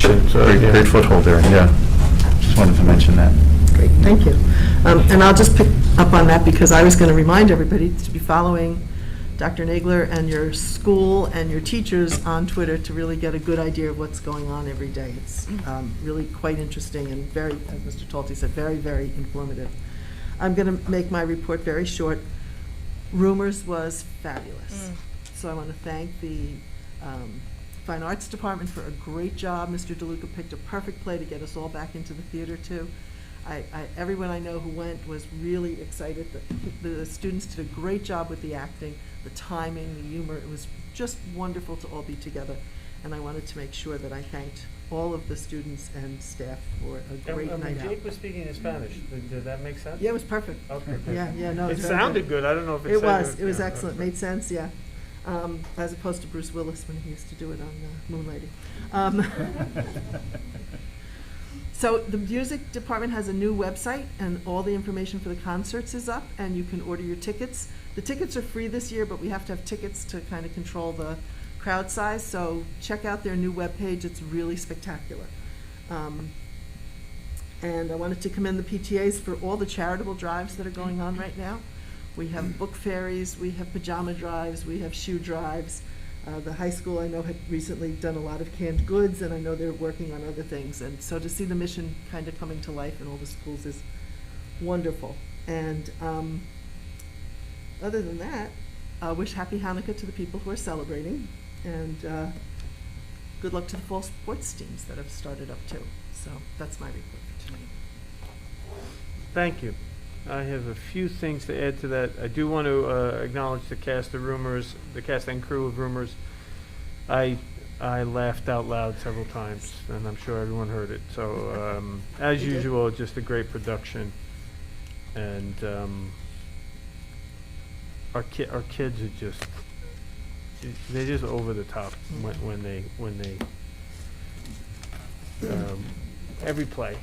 It's a great foothold there, yeah. Just wanted to mention that. Great, thank you. And I'll just pick up on that because I was going to remind everybody to be following Dr. Nagler and your school and your teachers on Twitter to really get a good idea of what's going on every day. It's really quite interesting and very, as Mr. Talty said, very, very informative. I'm going to make my report very short. Rumors was fabulous. So I want to thank the Fine Arts Department for a great job. Mr. DeLuca picked a perfect play to get us all back into the theater too. Everyone I know who went was really excited. The students did a great job with the acting, the timing, the humor. It was just wonderful to all be together. And I wanted to make sure that I thanked all of the students and staff for a great night out. Jake was speaking in Spanish. Did that make sense? Yeah, it was perfect. Okay, good. Yeah, no. It sounded good. I don't know if It was excellent. Made sense, yeah. As opposed to Bruce Willis when he used to do it on Moonlighting. So the music department has a new website, and all the information for the concerts is up, and you can order your tickets. The tickets are free this year, but we have to have tickets to kind of control the crowd size, so check out their new webpage. It's really spectacular. And I wanted to commend the PTAs for all the charitable drives that are going on right now. We have book fairies, we have pajama drives, we have shoe drives. The high school, I know, had recently done a lot of canned goods, and I know they're working on other things. And so to see the mission kind of coming to life in all the schools is wonderful. And other than that, I wish Happy Hanukkah to the people who are celebrating. And good luck to the fall sports teams that have started up too. So that's my report for tonight. Thank you. I have a few things to add to that. I do want to acknowledge the cast of Rumors, the cast and crew of Rumors. I laughed out loud several times, and I'm sure everyone heard it. So as usual, just a great production, and our kids are just they're just over the top when they every play.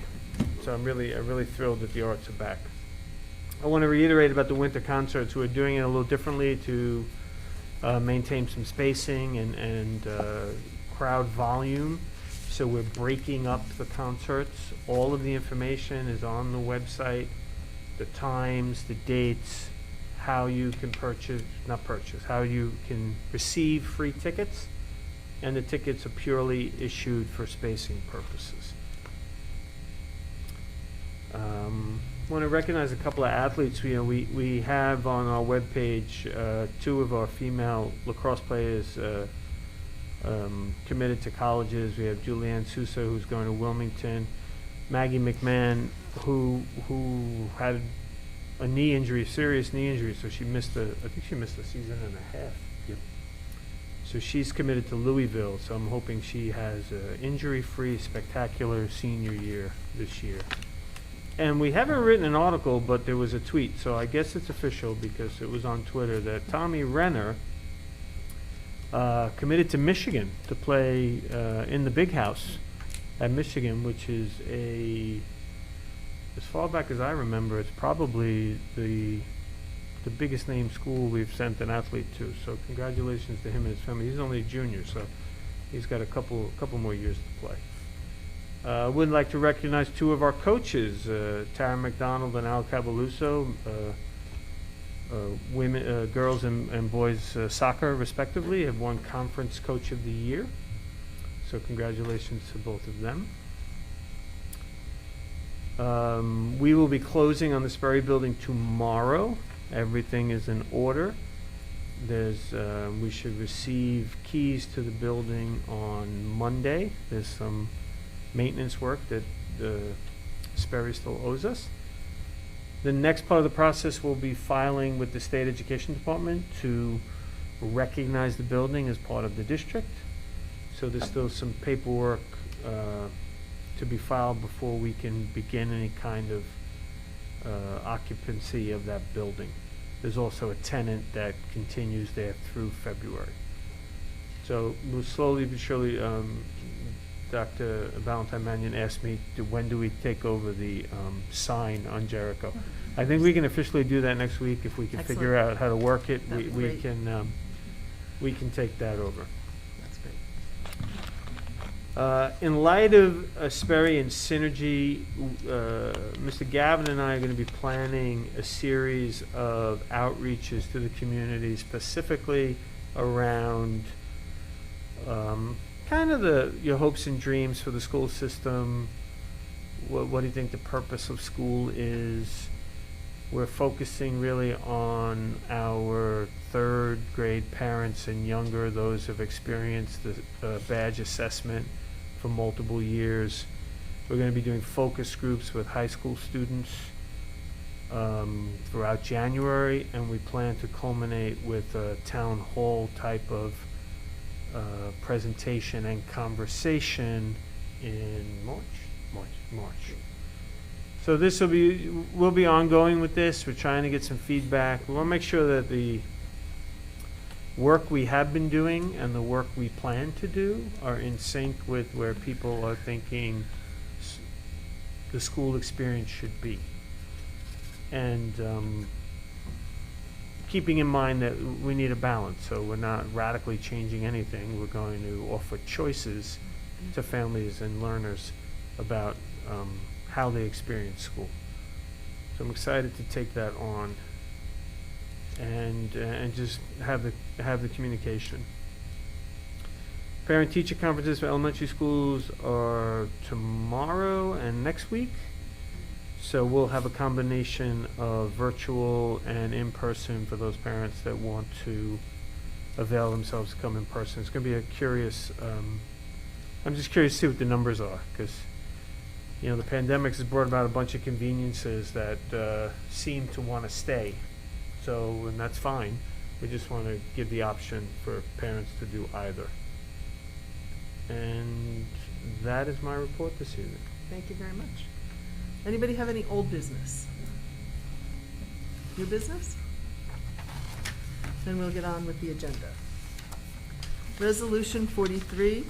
So I'm really thrilled that the arts are back. I want to reiterate about the winter concerts. We're doing it a little differently to maintain some spacing and crowd volume. So we're breaking up the concerts. All of the information is on the website, the times, the dates, how you can how you can receive free tickets, and the tickets are purely issued for spacing purposes. I want to recognize a couple of athletes. We have on our webpage two of our female lacrosse players committed to colleges. We have Julianne Sousa, who's going to Wilmington, Maggie McMahon, who had a knee injury, serious knee injury, so she missed I think she missed a season and a half. Yep. So she's committed to Louisville, so I'm hoping she has an injury-free, spectacular senior year this year. And we haven't written an article, but there was a tweet, so I guess it's official because it was on Twitter that Tommy Renner committed to Michigan to play in the Big House at Michigan, which is as far back as I remember, it's probably the biggest name school we've sent an athlete to. So congratulations to him and his family. He's only a junior, so he's got a couple more years to play. I would like to recognize two of our coaches, Tara McDonald and Al Cavaluso, girls and boys soccer, respectively, have won Conference Coach of the Year. So congratulations to both of them. We will be closing on the Sperry Building tomorrow. Everything is in order. We should receive keys to the building on Monday. There's some maintenance work that Sperry still owes us. The next part of the process will be filing with the State Education Department to recognize the building as part of the district. So there's still some paperwork to be filed before we can begin any kind of occupancy of that building. There's also a tenant that continues there through February. So we'll slowly but surely, Dr. Valentine Mannion asked me, when do we take over the sign on Jericho? I think we can officially do that next week if we can figure out how to work it. We can take that over. That's great. In light of Sperry and Synergy, Mr. Gavin and I are going to be planning a series of outreaches to the community, specifically around kind of your hopes and dreams for the school system. What do you think the purpose of school is? We're focusing really on our third grade parents and younger, those who have experienced the badge assessment for multiple years. We're going to be doing focus groups with high school students throughout January, and we plan to culminate with a town hall type of presentation and conversation in March. So this we'll be ongoing with this. We're trying to get some feedback. We want to make sure that the work we have been doing and the work we plan to do are in sync with where people are thinking the school experience should be. And keeping in mind that we need a balance, so we're not radically changing anything. We're going to offer choices to families and learners about how they experience school. So I'm excited to take that on and just have the communication. Parent-teacher conferences for elementary schools are tomorrow and next week. So we'll have a combination of virtual and in-person for those parents that want to avail themselves to come in person. It's going to be a curious, I'm just curious to see what the numbers are, because the pandemic has brought about a bunch of conveniences that seem to want to stay. So, and that's fine. We just want to give the option for parents to do either. And that is my report this evening. Thank you very much. Anybody have any old business? New business? Then we'll get on with the agenda. Resolution 43.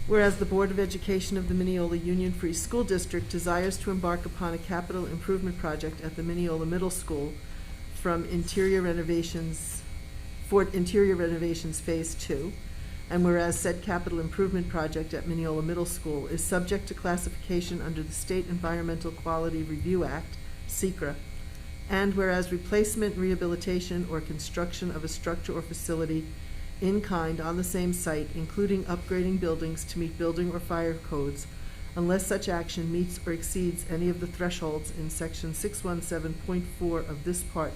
Whereas the Board of Education of the Mineola Union Free School District desires to embark upon a capital improvement project at the Mineola Middle School for interior renovations Phase 2, and whereas said capital improvement project at Mineola Middle School is subject to classification under the State Environmental Quality Review Act, SECRA, and whereas replacement, rehabilitation, or construction of a structure or facility in kind on the same site, including upgrading buildings to meet building or fire codes, unless such action meets or exceeds any of the thresholds in section 617.4 of this part,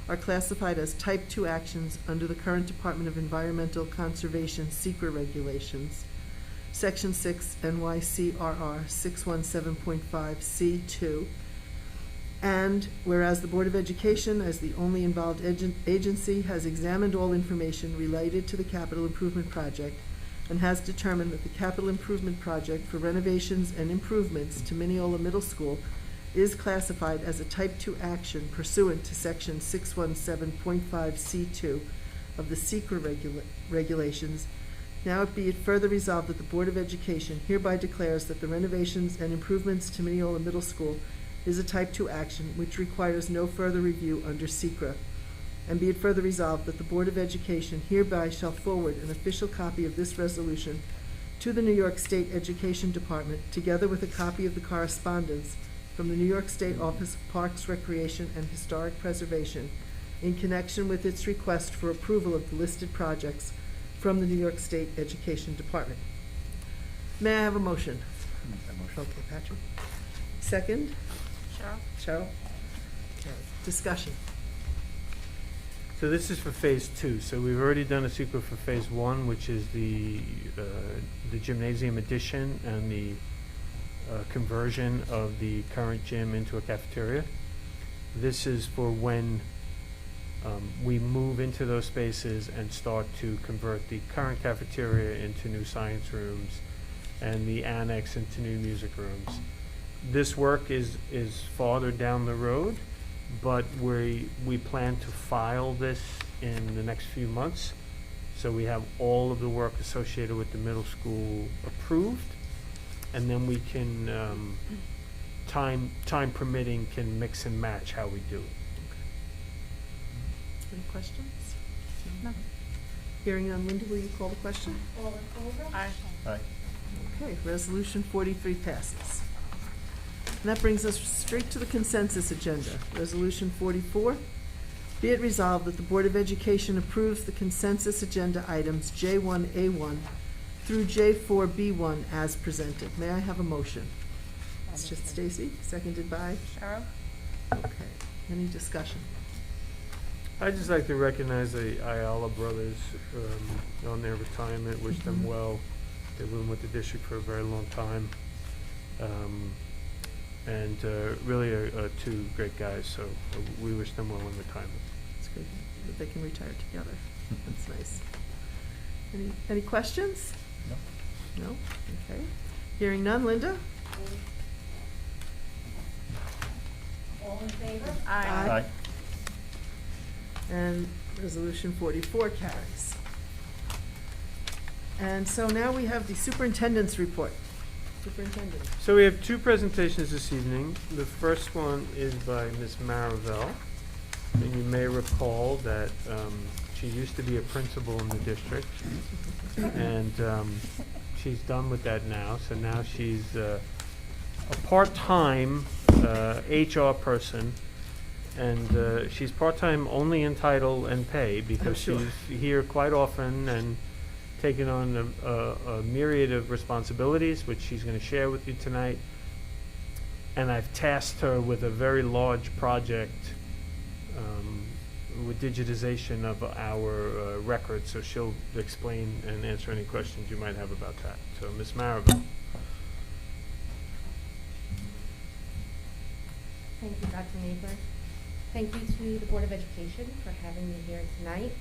are classified as type 2 actions under the current Department of Environmental Conservation SECRA regulations, section 6 NYCRR 617.5 C2. And whereas the Board of Education, as the only involved agency, has examined all information related to the capital improvement project and has determined that the capital improvement project for renovations and improvements to Mineola Middle School is classified as a type 2 action pursuant to section 617.5 C2 of the SECRA regulations. Now be it further resolved that the Board of Education hereby declares that the renovations and improvements to Mineola Middle School is a type 2 action which requires no further review under SECRA. And be it further resolved that the Board of Education hereby shall forward an official copy of this resolution to the New York State Education Department, together with a copy of the correspondence from the New York State Office of Parks, Recreation, and Historic Preservation in connection with its request for approval of the listed projects from the New York State Education Department. May I have a motion? Okay, Patrick. Second? Cheryl? Okay. Discussion. So this is for Phase 2. So we've already done a SECRA for Phase 1, which is the gymnasium addition and the conversion of the current gym into a cafeteria. This is for when we move into those spaces and start to convert the current cafeteria into new science rooms and the annex into new music rooms. This work is farther down the road, but we plan to file this in the next few months. So we have all of the work associated with the middle school approved, and then we can, time permitting, can mix and match how we do it. Any questions? No. Hearing none, Linda, will you call the question? All in favor? Aye. Aye. Okay, Resolution 43 passes. And that brings us straight to the consensus agenda. Resolution 44, be it resolved that the Board of Education approves the consensus agenda items J1A1 through J4B1 as presented. May I have a motion? It's just Stacy, seconded by? Cheryl? Okay, any discussion? I'd just like to recognize the Ayala brothers on their retirement, wish them well. They've been with the district for a very long time. And really are two great guys, so we wish them well in retirement. It's good that they can retire together. That's nice. Any questions? No. No? Okay. Hearing none, Linda? All in favor? Aye. Aye. And Resolution 44 carries. And so now we have the superintendent's report. Superintendent. So we have two presentations this evening. The first one is by Ms. Marivelle. And you may recall that she used to be a principal in the district. And she's done with that now. So now she's a part-time HR person. And she's part-time only in title and pay because sure. she's here quite often and taking on a myriad of responsibilities, which she's going to share with you tonight. And I've tasked her with a very large project with digitization of our records, so she'll explain and answer any questions you might have about that. So, Ms. Maribel. Thank you, Dr. Nagler. Thank you to the Board of Education for having me here tonight.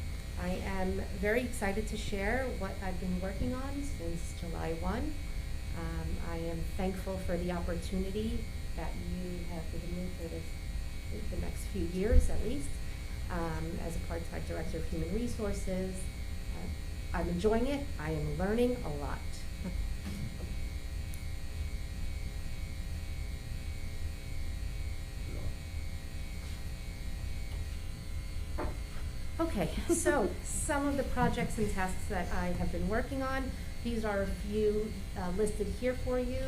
I am very excited to share what I've been working on since July 1. I am thankful for the opportunity that you have given me for the next few years at least, as a part-time Director of Human Resources. I'm enjoying it. I am learning a lot. Okay, so some of the projects and tasks that I have been working on, these are a few listed here for you.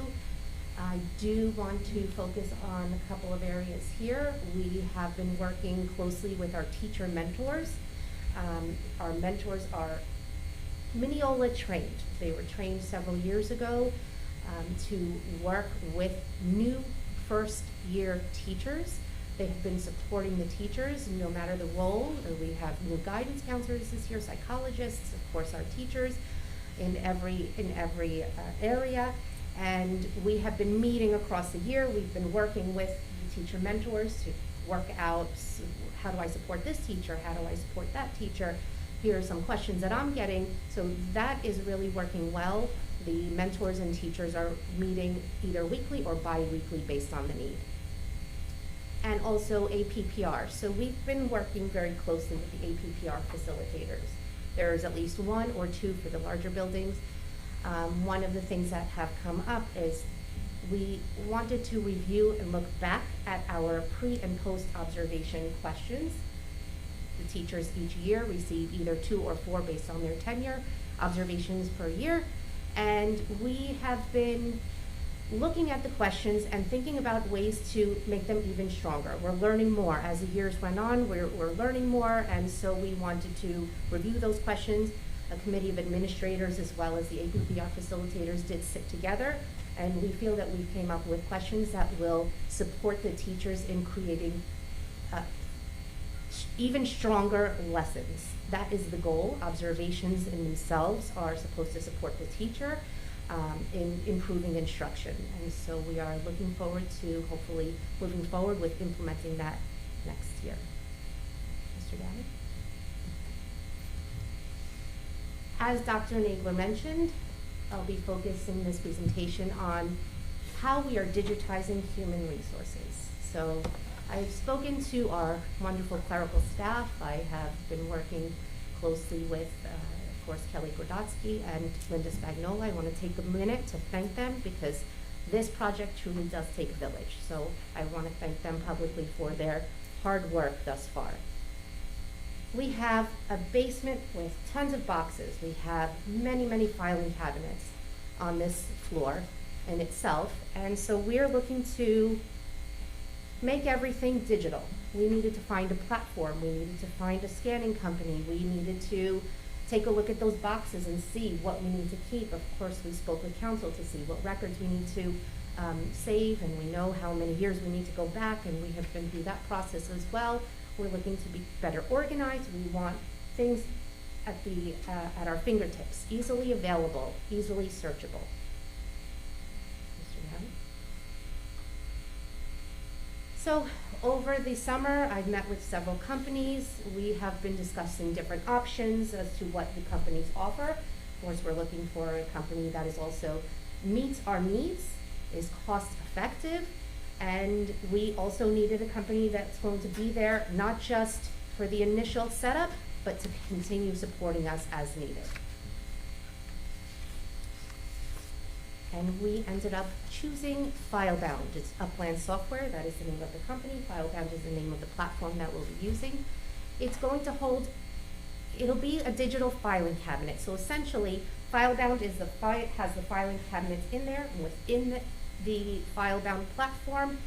I do want to focus on a couple of areas here. We have been working closely with our teacher mentors. Our mentors are Mineola trained. They were trained several years ago to work with new first-year teachers. They have been supporting the teachers no matter the role. We have new guidance counselors this year, psychologists, of course our teachers in every area. And we have been meeting across the year. We've been working with the teacher mentors to work out, how do I support this teacher? How do I support that teacher? Here are some questions that I'm getting. So that is really working well. The mentors and teachers are meeting either weekly or bi-weekly based on the need. And also APPR. So we've been working very closely with the APPR facilitators. There's at least one or two for the larger buildings. One of the things that have come up is we wanted to review and look back at our pre and post observation questions. The teachers each year receive either 2 or 4 based on their tenure, observations per year. And we have been looking at the questions and thinking about ways to make them even stronger. We're learning more. As the years went on, we're learning more, and so we wanted to review those questions. A committee of administrators as well as the APPR facilitators did sit together, and we feel that we came up with questions that will support the teachers in creating even stronger lessons. That is the goal. Observations in themselves are supposed to support the teacher in improving instruction. And so we are looking forward to hopefully moving forward with implementing that next year. Mr. Gavin? As Dr. Nagler mentioned, I'll be focusing this presentation on how we are digitizing human resources. So I've spoken to our wonderful clerical staff. I have been working closely with of course, Kelly Gordotsky and Linda Spagnola. I want to take a minute to thank them because this project truly does take a village. So I want to thank them publicly for their hard work thus far. We have a basement with tons of boxes. We have many, many filing cabinets on this floor in itself. And so we're looking to make everything digital. We needed to find a platform. We needed to find a scanning company. We needed to take a look at those boxes and see what we need to keep. Of course, we spoke with council to see what records we need to save, and we know how many years we need to go back, and we have been through that process as well. We're looking to be better organized. We want things at our fingertips, easily available, easily searchable. Mr. Young? So over the summer, I've met with several companies. We have been discussing different options as to what the companies offer. Of course, we're looking for a company that is also meets our needs, is cost effective, and we also needed a company that's going to be there not just for the initial setup, but to continue supporting us as needed. And we ended up choosing FileBound. It's Upland Software, that is the name of the company. FileBound is the name of the platform that we'll be using. It's going to hold, it'll be a digital filing cabinet. So essentially, FileBound is has the filing cabinets in there, and within the FileBound platform,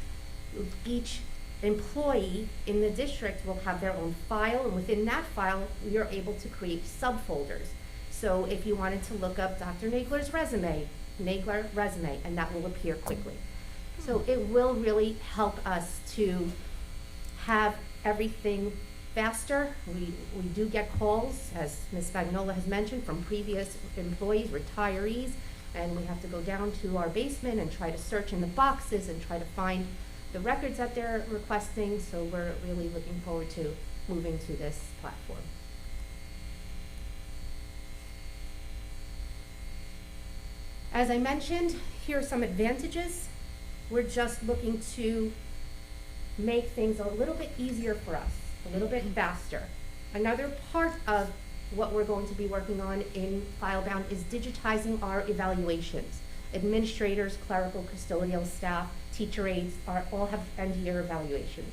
each employee in the district will have their own file, and within that file, you're able to create subfolders. So if you wanted to look up Dr. Nagler's resume, Nagler resume, and that will appear quickly. So it will really help us to have everything faster. We do get calls, as Ms. Spagnola has mentioned, from previous employees, retirees, and we have to go down to our basement and try to search in the boxes and try to find the records that they're requesting. So we're really looking forward to moving to this platform. As I mentioned, here are some advantages. We're just looking to make things a little bit easier for us, a little bit faster. Another part of what we're going to be working on in FileBound is digitizing our evaluations. Administrators, clerical, custodial staff, teacher aides all have end-year evaluations.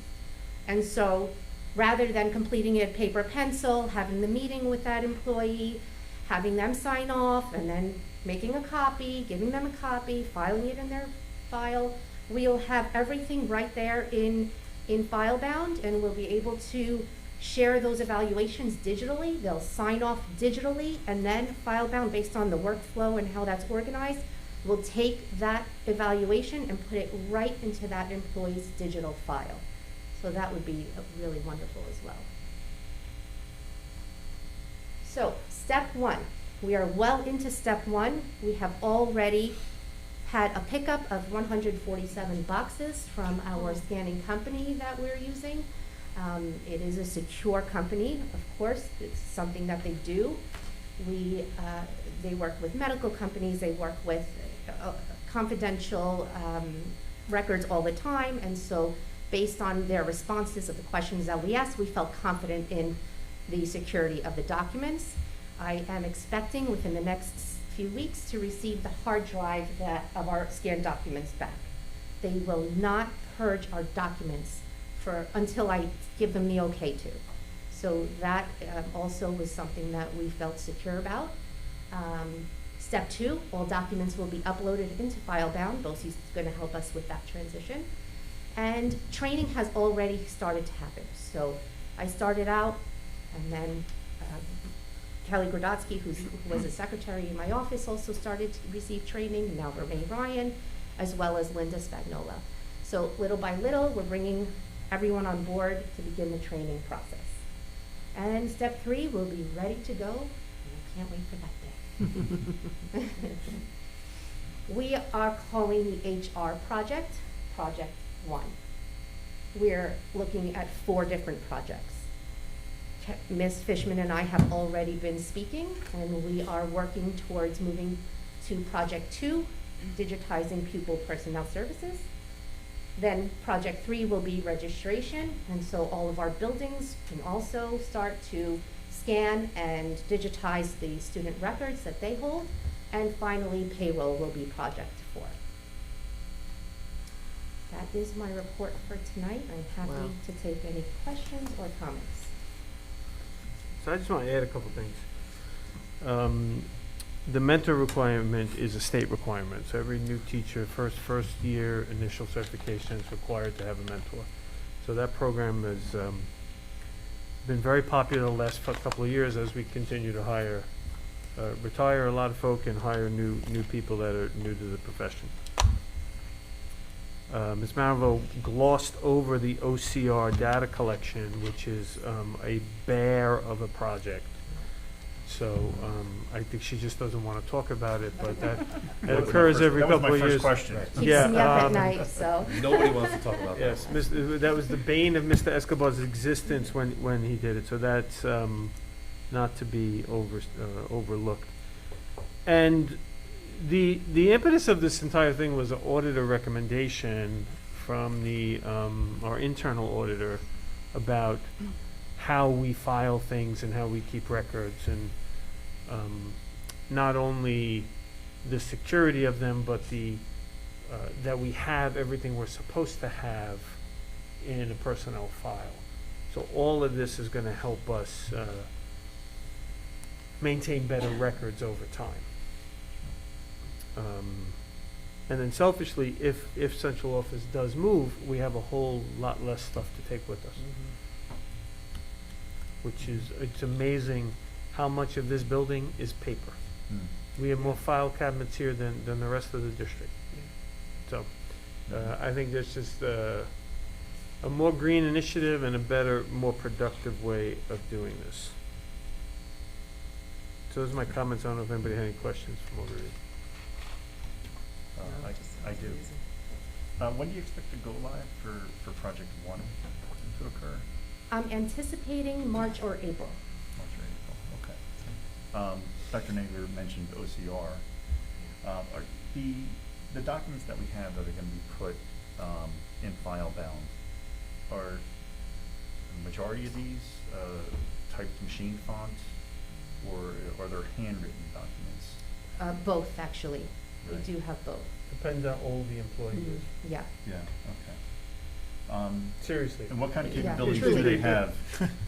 And so rather than completing it paper pencil, having the meeting with that employee, having them sign off, and then making a copy, giving them a copy, filing it in their file, we'll have everything right there in FileBound, and we'll be able to share those evaluations digitally. They'll sign off digitally, and then FileBound, based on the workflow and how that's organized, will take that evaluation and put it right into that employee's digital file. So that would be really wonderful as well. So step one, we are well into step one. We have already had a pickup of 147 boxes from our scanning company that we're using. It is a secure company, of course. It's something that they do. They work with medical companies. They work with confidential records all the time. And so based on their responses of the questions that we asked, we felt confident in the security of the documents. I am expecting within the next few weeks to receive the hard drive of our scanned documents back. They will not purge our documents until I give them the okay to. So that also was something that we felt secure about. Step two, all documents will be uploaded into FileBound. BOCE's going to help us with that transition. And training has already started to happen. So I started out, and then Kelly Grodotsky, who was a secretary in my office, also started to receive training. Now Renee Ryan, as well as Linda Spagnola. So little by little, we're bringing everyone on board to begin the training process. And step three, we'll be ready to go, and I can't wait for that day. We are calling the HR project, Project 1. We're looking at 4 different projects. Ms. Fishman and I have already been speaking, and we are working towards moving to Project 2, digitizing pupil personnel services. Then Project 3 will be registration, and so all of our buildings can also start to scan and digitize the student records that they hold. And finally, payroll will be Project 4. That is my report for tonight. I'm happy to take any questions or comments. So I just want to add a couple things. The mentor requirement is a state requirement, so every new teacher, first year initial certification is required to have a mentor. So that program has been very popular the last couple of years as we continue to retire a lot of folk and hire new people that are new to the profession. Ms. Maraville glossed over the OCR data collection, which is a bear of a project. So I think she just doesn't want to talk about it, but that occurs every couple of years. That was my first question. Keeps Yeah, me up at night, so. Nobody wants to talk about that. Yes, that was the bane of Mr. Escobar's existence when he did it, so that's not to be overlooked. And the impetus of this entire thing was an auditor recommendation from our internal auditor about how we file things and how we keep records, and not only the security of them, but that we have everything we're supposed to have in a personnel file. So all of this is going to help us maintain better records over time. And then selfishly, if central office does move, we have a whole lot less stuff to take with us. It's amazing how much of this building is paper. We have more file cabinets here than the rest of the district. So I think there's just a more green initiative and a better, more productive way of doing this. So those are my comments. I don't know if anybody had any questions from over here. I do. When do you expect to go live for Project 1 to occur? I'm anticipating March or April. March or April, okay. Dr. Nagler mentioned OCR. Are the documents that we have that are going to be put in file bound, are the majority of these typed machine font, or are there handwritten documents? Both, actually. Right. We do have both. Depends how old the employee is. Yeah. Yeah, okay. Seriously. And what kind of Yeah, capabilities truly. do they have?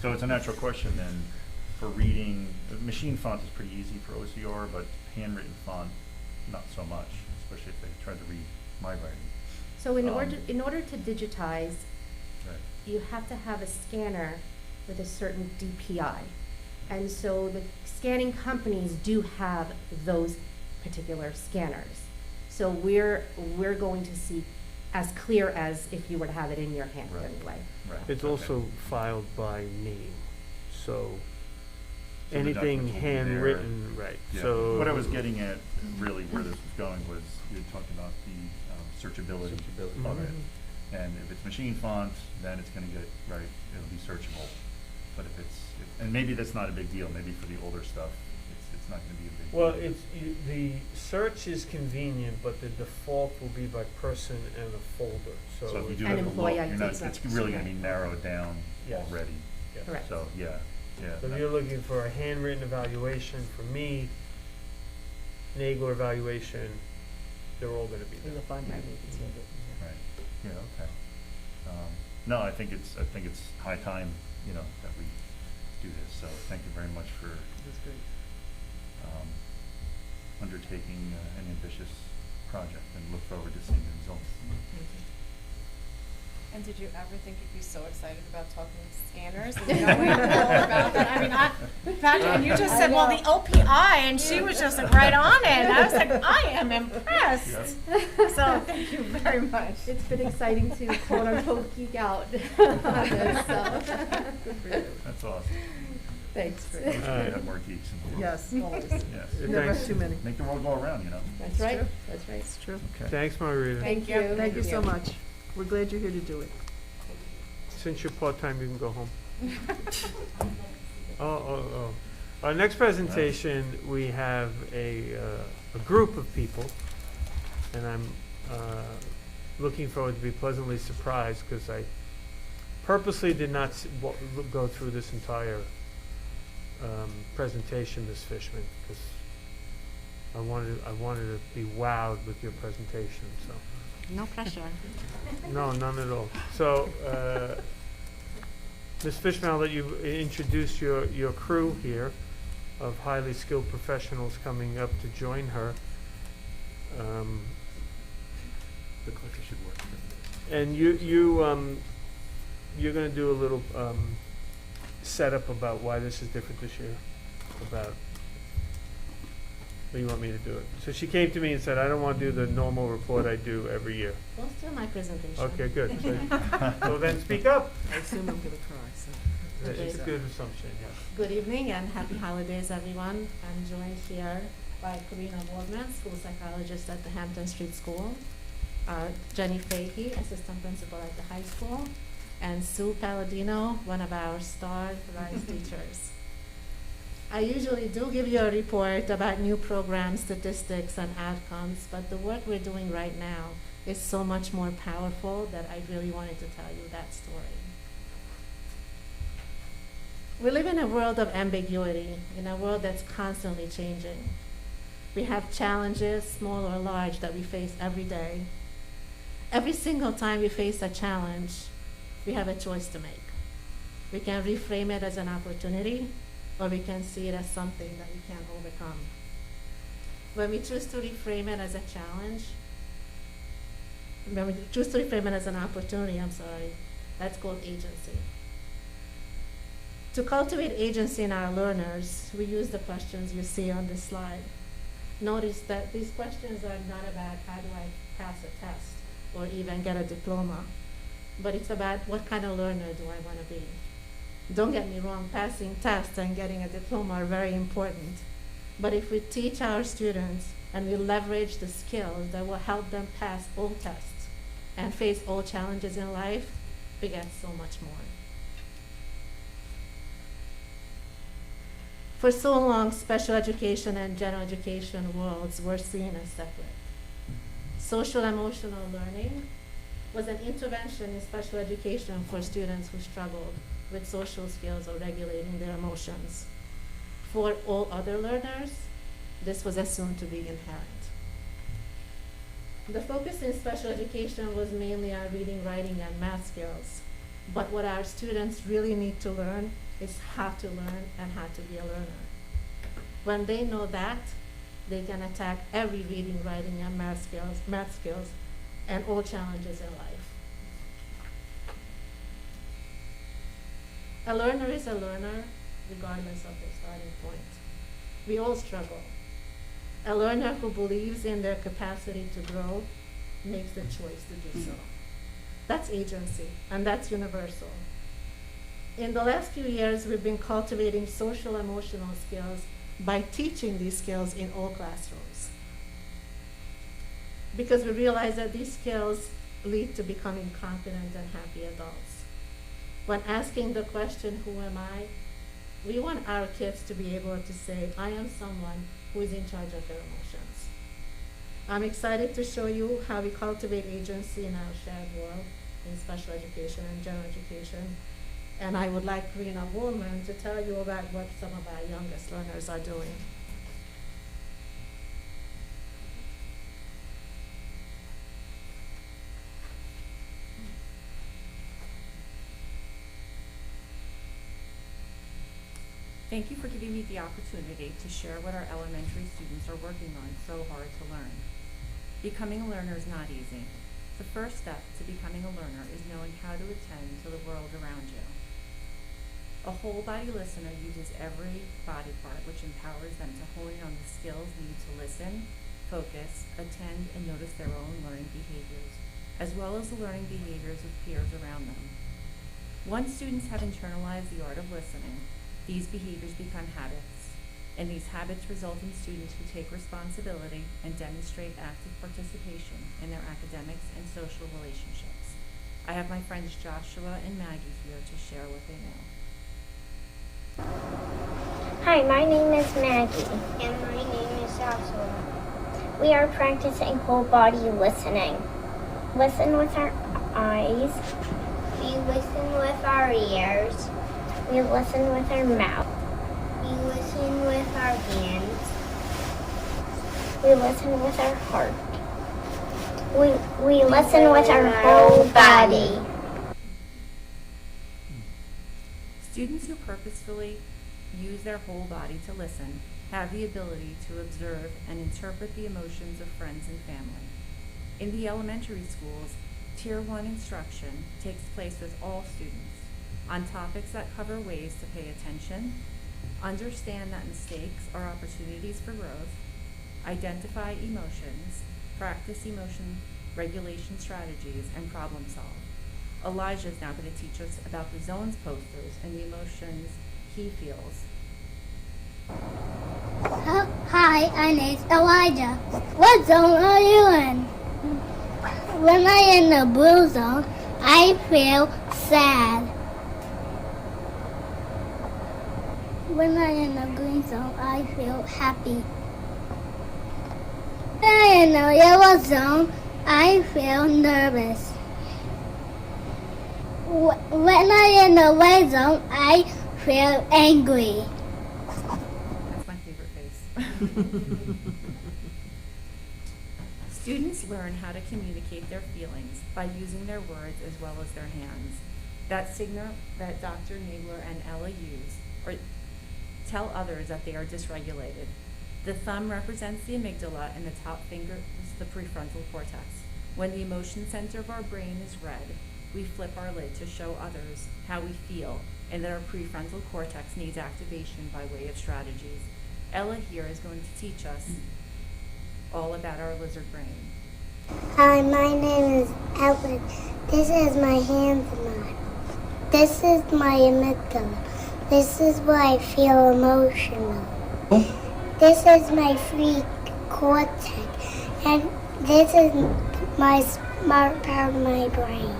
So it's a natural question then, for reading, machine font is pretty easy for OCR, but handwritten font, not so much, especially if they try to read my writing. So in order to digitize, Right. you have to have a scanner with a certain DPI. And so the scanning companies do have those particular scanners. So we're going to see as clear as if you were to have it in your hand Right. anyway. Right. It's okay. also filed by name, so So the anything documents will be there. handwritten, right, Yeah. so. What I was getting at, really, where this was going was, you had talked about the searchability Searchability. of it. Mhm. And if it's machine font, then it's gonna get, right, it'll be searchable. But and maybe that's not a big deal, maybe for the older stuff, it's not gonna be a big deal. Well, the search is convenient, but the default will be by person and a folder, so. So if you do And have a employee look, IDs, it's really gonna be right. narrowed down Yes. already. Yes. Correct. So, yeah. So if you're looking for a handwritten evaluation, for me, Nagler evaluation, they're all gonna be there. find Right. Right, yeah, okay. No, I think it's high time, that we do this, so thank you very much for That's great. undertaking an ambitious project, and look forward to seeing the results. And did you ever think you'd be so excited about talking scanners and knowing all about that? I mean, Patrick, and you just said, well, the OPI, and she was just like right on it. And I was like, I am impressed. So thank you very much. It's been exciting to quote unquote geek out on this, so. That's awesome. Thanks. I wish we could have more geeks in the world. Yes, always. Yes. Never Thanks. have too many. Make the world go around, That's right, true. that's right. It's true. Okay. Thanks, Margarita. Thank you. Thank you so much. We're glad you're here to do it. Since you're part-time, you can go home. Our next presentation, we have a group of people, and I'm looking forward to be pleasantly surprised, because I purposely did not go through this entire presentation, Ms. Fishman, because I wanted to be wowed with your presentation, so. No pressure. No, none at all. So, Ms. Fishman, I'll let you introduce your crew here of highly skilled professionals coming up to join her. The clicker should work. And you're going to do a little setup about why this is different this year. About, or you want me to do it? So she came to me and said, I don't want to do the normal report I do every year. Well, still my presentation. Okay, good. So then speak up. I assume I'm gonna cry, so. It's a good assumption, yeah. Good evening and happy holidays, everyone. I'm joined here by Karina Waldman, school psychologist at the Hampton Street School, Jenny Fahey, assistant principal at the high school, and Sue Palladino, one of our star RISE teachers. I usually do give you a report about new programs, statistics, and outcomes, but the work we're doing right now is so much more powerful that I really wanted to tell you that story. We live in a world of ambiguity, in a world that's constantly changing. We have challenges, small or large, that we face every day. Every single time we face a challenge, we have a choice to make. We can reframe it as an opportunity, or we can see it as something that we can't overcome. When we choose to reframe it as a challenge, when we choose to reframe it as an opportunity, that's called agency. To cultivate agency in our learners, we use the questions you see on this slide. Notice that these questions are not about how do I pass a test or even get a diploma, but it's about what kind of learner do I want to be. Don't get me wrong, passing tests and getting a diploma are very important, but if we teach our students and we leverage the skills that will help them pass all tests and face all challenges in life, we get so much more. For so long, special education and general education worlds were seen as separate. Social emotional learning was an intervention in special education for students who struggled with social skills or regulating their emotions. For all other learners, this was assumed to be inherent. The focus in special education was mainly on reading, writing, and math skills. But what our students really need to learn is how to learn and how to be a learner. When they know that, they can attack every reading, writing, and math skills, and all challenges in life. A learner is a learner regardless of their starting point. We all struggle. A learner who believes in their capacity to grow makes the choice to do so. That's agency, and that's universal. In the last few years, we've been cultivating social emotional skills by teaching these skills in all classrooms. Because we realize that these skills lead to becoming confident and happy adults. When asking the question, who am I? We want our kids to be able to say, I am someone who is in charge of their emotions. I'm excited to show you how we cultivate agency in our shared world in special education and general education. And I would like Karina Woolman to tell you about what some of our youngest learners are doing. Thank you for giving me the opportunity to share what our elementary students are working on so hard to learn. Becoming a learner is not easy. The first step to becoming a learner is knowing how to attend to the world around you. A whole body listener uses every body part, which empowers them to hone in on the skills needed to listen, focus, attend, and notice their own learning behaviors, as well as the learning behaviors of peers around them. Once students have internalized the art of listening, these behaviors become habits, and these habits result in students who take responsibility and demonstrate active participation in their academics and social relationships. I have my friends Joshua and Maggie here to share what they know. Hi, my name is Maggie. And my name is Joshua. We are practicing whole body listening. Listen with our eyes. We listen with our ears. We listen with our mouth. We listen with our hands. We listen with our heart. We listen with our whole body. Students who purposefully use their whole body to listen have the ability to observe and interpret the emotions of friends and family. In the elementary schools, Tier 1 instruction takes place with all students on topics that cover ways to pay attention, understand that mistakes are opportunities for growth, identify emotions, practice emotion regulation strategies, and problem solve. Elijah is now going to teach us about the zones posters and the emotions he feels. Hi, my name's Elijah. What zone are you in? When I'm in the blue zone, I feel sad. When I'm in the green zone, I feel happy. When I'm in the yellow zone, I feel nervous. When I'm in the red zone, I feel angry. That's my favorite face. Students learn how to communicate their feelings by using their words as well as their hands. That signal that Dr. Nagler and Ella use, or tell others that they are dysregulated. The thumb represents the amygdala and the top finger is the prefrontal cortex. When the emotion center of our brain is red, we flip our lid to show others how we feel and that our prefrontal cortex needs activation by way of strategies. Ella here is going to teach us all about our lizard brain. Hi, my name is Ellen. This is my hand model. This is my amygdala. This is where I feel emotional. This is my free cortex. And this is my smart part of my brain.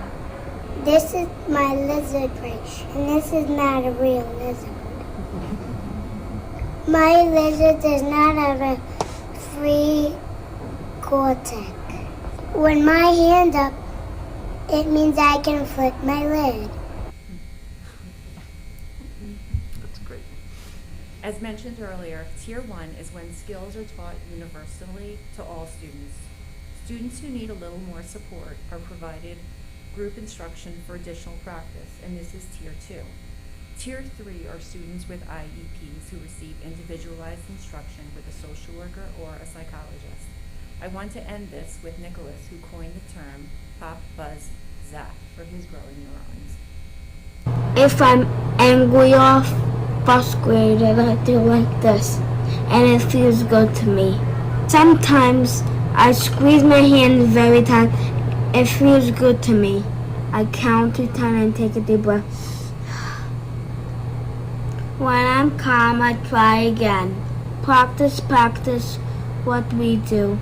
This is my lizard brain. And this is not a real lizard. My lizard does not have a free cortex. When my hand up, it means I can flip my lid. That's great. As mentioned earlier, Tier 1 is when skills are taught universally to all students. Students who need a little more support are provided group instruction for additional practice, and this is Tier 2. Tier 3 are students with IEPs who receive individualized instruction with a social worker or a psychologist. I want to end this with Nicholas, who coined the term Pop Buzz Zap for his growing neurons. If I'm angry or frustrated, I do like this, and it feels good to me. Sometimes I squeeze my hands very tight. It feels good to me. I count to 10 and take a deep breath. When I'm calm, I try again. Practice, practice what we do.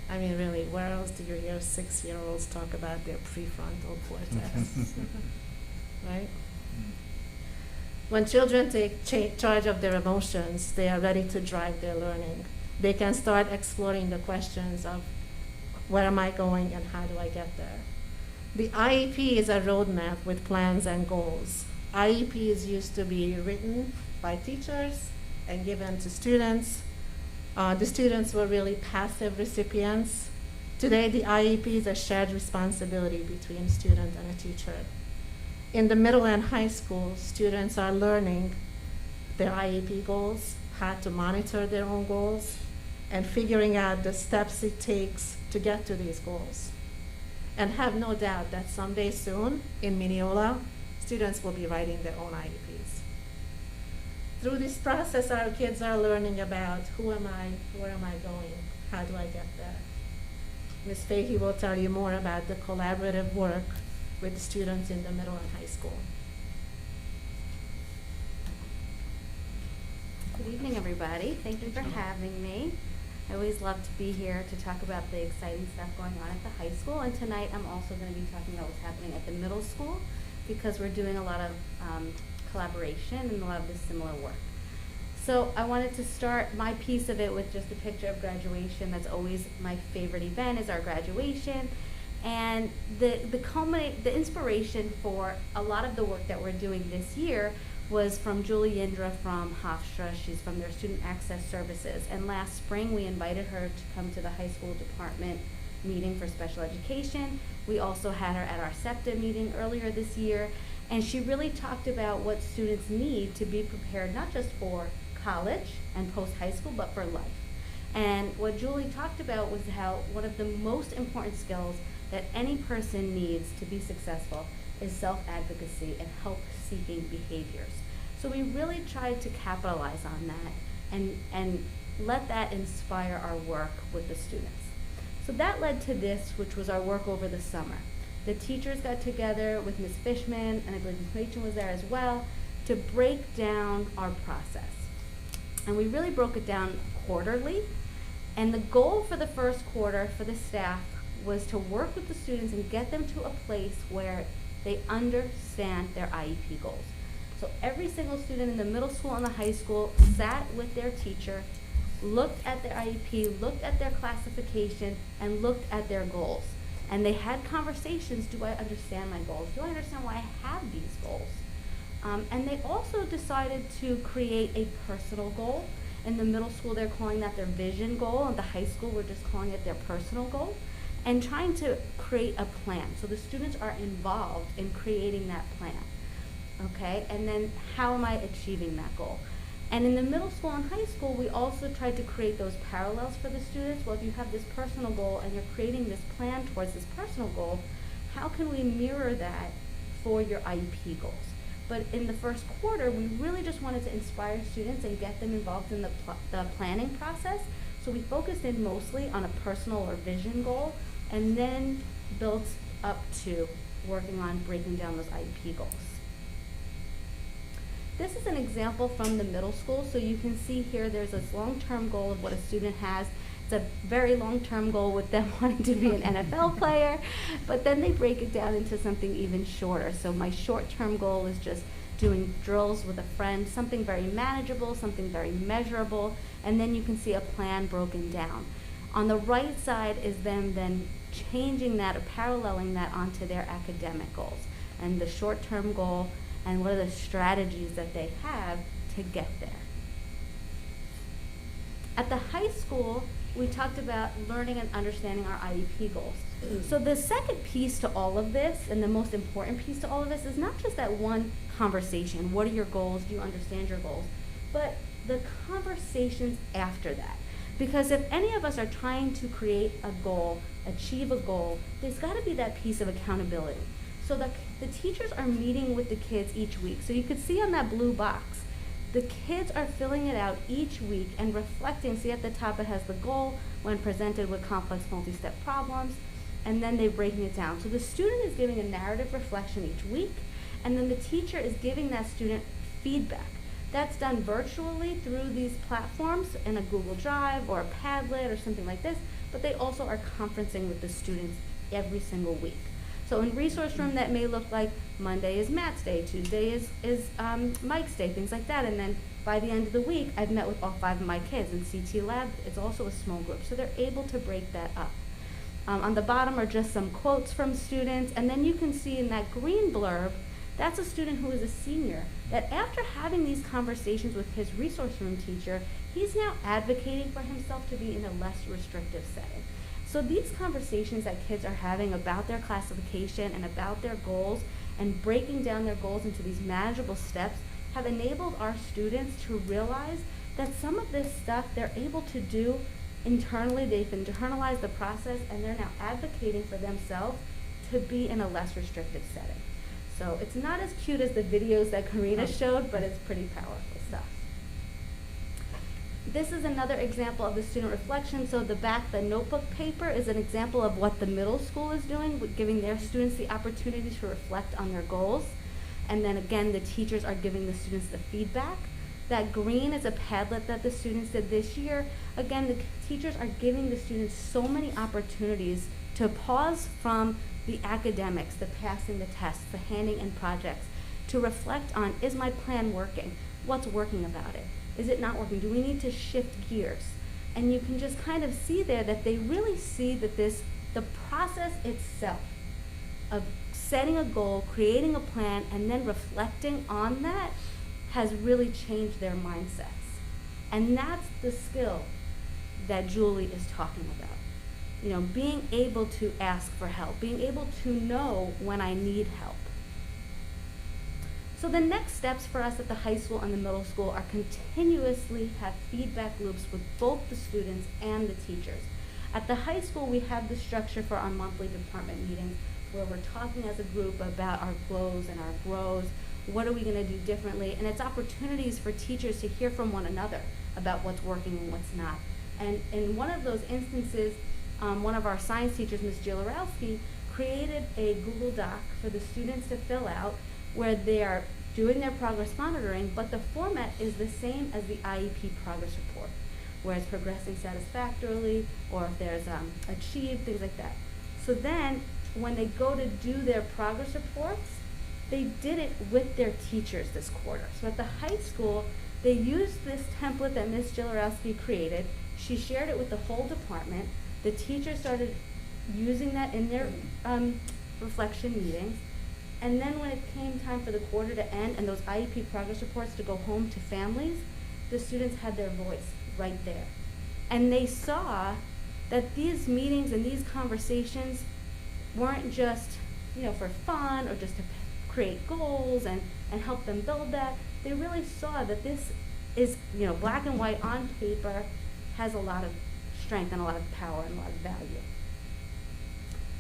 I mean, really, where else do you hear 6-year-olds talk about their prefrontal cortex? Right? When children take charge of their emotions, they are ready to drive their learning. They can start exploring the questions of where am I going and how do I get there? The IEP is a roadmap with plans and goals. IEPs used to be written by teachers and given to students. The students were really passive recipients. Today, the IEP is a shared responsibility between a student and a teacher. In the middle and high school, students are learning their IEP goals, how to monitor their own goals, and figuring out the steps it takes to get to these goals. And have no doubt that someday soon, in Mineola, students will be writing their own IEPs. Through this process, our kids are learning about who am I, where am I going, how do I get there. Ms. Fahey will tell you more about the collaborative work with the students in the middle and high school. Good evening, everybody. Thank you for having me. I always love to be here to talk about the exciting stuff going on at the high school. And tonight I'm also going to be talking about what's happening at the middle school because we're doing a lot of collaboration and a lot of the similar work. So I wanted to start my piece of it with just a picture of graduation. That's always my favorite event, is our graduation. And the inspiration for a lot of the work that we're doing this year was from Julie Indra from Hofstra. She's from their Student Access Services. And last spring, we invited her to come to the high school department meeting for special education. We also had her at our SEPTA meeting earlier this year. And she really talked about what students need to be prepared, not just for college and post-high school, but for life. And what Julie talked about was how one of the most important skills that any person needs to be successful is self-advocacy and help-seeking behaviors. So we really tried to capitalize on that and let that inspire our work with the students. So that led to this, which was our work over the summer. The teachers got together with Ms. Fishman, and I believe Ms. Machen was there as well, to break down our process. And we really broke it down quarterly. And the goal for the first quarter for the staff was to work with the students and get them to a place where they understand their IEP goals. So every single student in the middle school and the high school sat with their teacher, looked at their IEP, looked at their classification, and looked at their goals. And they had conversations, do I understand my goals? Do I understand why I have these goals? And they also decided to create a personal goal. In the middle school, they're calling that their vision goal. In the high school, we're just calling it their personal goal. And trying to create a plan. So the students are involved in creating that plan. Okay, and then how am I achieving that goal? And in the middle school and high school, we also tried to create those parallels for the students. Well, if you have this personal goal and you're creating this plan towards this personal goal, how can we mirror that for your IEP goals? But in the first quarter, we really just wanted to inspire students and get them involved in the planning process. So we focused in mostly on a personal or vision goal, and then built up to working on breaking down those IEP goals. This is an example from the middle school. So you can see here there's this long-term goal of what a student has. It's a very long-term goal with them wanting to be an NFL player, but then they break it down into something even shorter. So my short-term goal is just doing drills with a friend, something very manageable, something very measurable, and then you can see a plan broken down. On the right side is them then changing that or paralleling that onto their academic goals and the short-term goal and what are the strategies that they have to get there. At the high school, we talked about learning and understanding our IEP goals. So the second piece to all of this, and the most important piece to all of this, is not just that one conversation, what are your goals, do you understand your goals, but the conversations after that. Because if any of us are trying to create a goal, achieve a goal, there's gotta be that piece of accountability. So the teachers are meeting with the kids each week. So you could see on that blue box, the kids are filling it out each week and reflecting. See at the top it has the goal when presented with complex multi-step problems, and then they're breaking it down. So the student is giving a narrative reflection each week, and then the teacher is giving that student feedback. That's done virtually through these platforms in a Google Drive or a Padlet or something like this, but they also are conferencing with the students every single week. So in Resource Room, that may look like Monday is Matt's day, Tuesday is Mike's day, things like that. And then by the end of the week, I've met with all 5 of my kids. In CT Lab, it's also a small group. So they're able to break that up. On the bottom are just some quotes from students. And then you can see in that green blurb, that's a student who is a senior, that after having these conversations with his Resource Room teacher, he's now advocating for himself to be in a less restrictive setting. So these conversations that kids are having about their classification and about their goals and breaking down their goals into these manageable steps have enabled our students to realize that some of this stuff they're able to do internally. They've internalized the process and they're now advocating for themselves to be in a less restrictive setting. So it's not as cute as the videos that Karina showed, but it's pretty powerful stuff. This is another example of the student reflection. So the notebook paper is an example of what the middle school is doing, with giving their students the opportunity to reflect on their goals. And then again, the teachers are giving the students the feedback. That green is a Padlet that the students did this year. Again, the teachers are giving the students so many opportunities to pause from the academics, the passing the tests, the handing in projects, to reflect on, is my plan working? What's working about it? Is it not working? Do we need to shift gears? And you can just kind of see there that they really see that the process itself of setting a goal, creating a plan, and then reflecting on that has really changed their mindsets. And that's the skill that Julie is talking about. You know, being able to ask for help, being able to know when I need help. So the next steps for us at the high school and the middle school are continuously have feedback loops with both the students and the teachers. At the high school, we have the structure for our monthly department meetings where we're talking as a group about our glows and our grows. What are we going to do differently? And it's opportunities for teachers to hear from one another about what's working and what's not. And in one of those instances, one of our science teachers, Ms. Jilorowski, created a Google Doc for the students to fill out where they are doing their progress monitoring, but the format is the same as the IEP progress report, where it's progressing satisfactorily, or if there's achieved, things like that. So then, when they go to do their progress reports, they did it with their teachers this quarter. So at the high school, they used this template that Ms. Jilorowski created. She shared it with the whole department. The teachers started using that in their reflection meetings. And then when it came time for the quarter to end and those IEP progress reports to go home to families, the students had their voice right there. And they saw that these meetings and these conversations weren't just, you know, for fun or just to create goals and help them build that. They really saw that this is, you know, black and white on paper, has a lot of strength and a lot of power and a lot of value.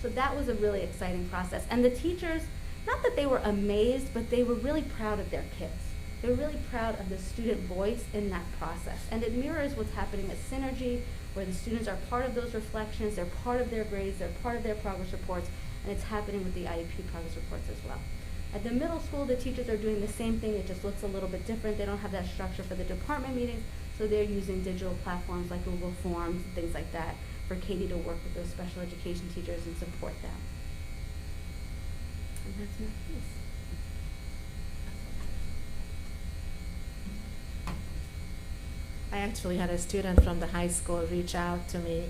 So that was a really exciting process. And the teachers, not that they were amazed, but they were really proud of their kids. They were really proud of the student voice in that process. And it mirrors what's happening at Synergy, where the students are part of those reflections, they're part of their grades, they're part of their progress reports, and it's happening with the IEP progress reports as well. At the middle school, the teachers are doing the same thing, it just looks a little bit different. They don't have that structure for the department meetings, so they're using digital platforms like Google Forms and things like that for Katie to work with those special education teachers and support them. And that's my piece. I actually had a student from the high school reach out to me